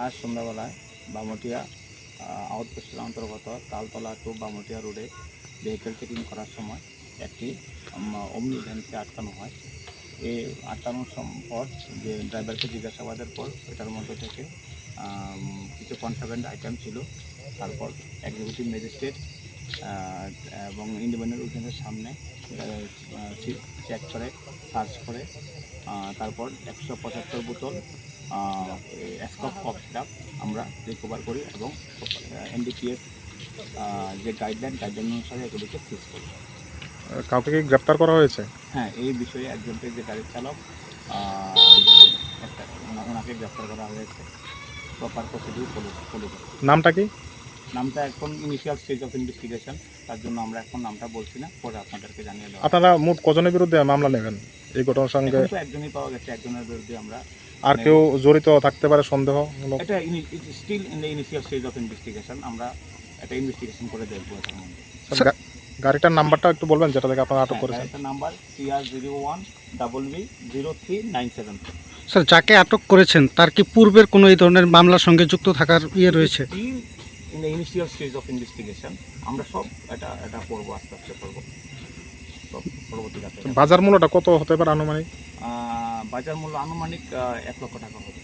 আজ সন্ধ্যাবেলায় বামুটিয়া আউটপোস্টের অন্তর্গত তালতলা টু বামুটিয়া রোডে ভেহিকেল চেকিং করার সময় একটি অমনি ভ্যানকে আটকানো হয়। এই আটকানোর পর যে ড্রাইভারকে জিজ্ঞাসাবাদের পর এটার মধ্যে থেকে কিছু কন্ট্রাব্যান্ড আইটেম ছিল। তারপর এক্সিকিউটিভ ম্যাজিস্ট্রেট এবং ইন্ডিপেন্ডেন্ট উইটনেসের সামনে চেক করে সার্চ করে তারপর 175 বোতল স্কপ কফ সিরাপ আমরা রিকভার করি এবং এনডিপিএস যে গাইডলাইন অনুসারে এগুলিকে সিজ করি। কাউকে কি গ্রেপ্তার করা হয়েছে? হ্যাঁ, এই বিষয়ে একজনকে যে গাড়ির চালক ওনাকে গ্রেপ্তার করা হয়েছে। প্রপার প্রসিডিউর ফলো করে। নামটা কি? নামটা এখন ইনিশিয়াল স্টেজ অফ ইনভেস্টিগেশন, তার জন্য আমরা এখন নামটা বলছি না, পরে আপনাদেরকে জানিয়ে দেবো। আপনারা মোট কজনের বিরুদ্ধে মামলা নেবেন এই ঘটনার সঙ্গে? একজনই পাওয়া গেছে, একজনের বিরুদ্ধে আমরা। আর কেউ জড়িত থাকতে পারে সন্দেহ? এটা still in the initial stage of investigation, আমরা এটা ইনভেস্টিগেশন করে দেখবো। গাড়িটার নাম্বারটা একটু বলবেন যেটা থেকে আপনারা আটক করেছেন? গাড়িটার নাম্বার CR01BB0397। স্যার, যাকে আটক করেছেন তার কি পূর্বের কোনো এই ধরনের মামলার সঙ্গে যুক্ত থাকার রয়েছে? In the initial stage of investigation, আমরা সব এটা করবো, আস্তে আস্তে করবো সব পরবর্তীতে। বাজার মূল্যটা কত হতে পারে আনুমানিক? বাজার মূল্য আনুমানিক 1 লক্ষ টাকা হবে।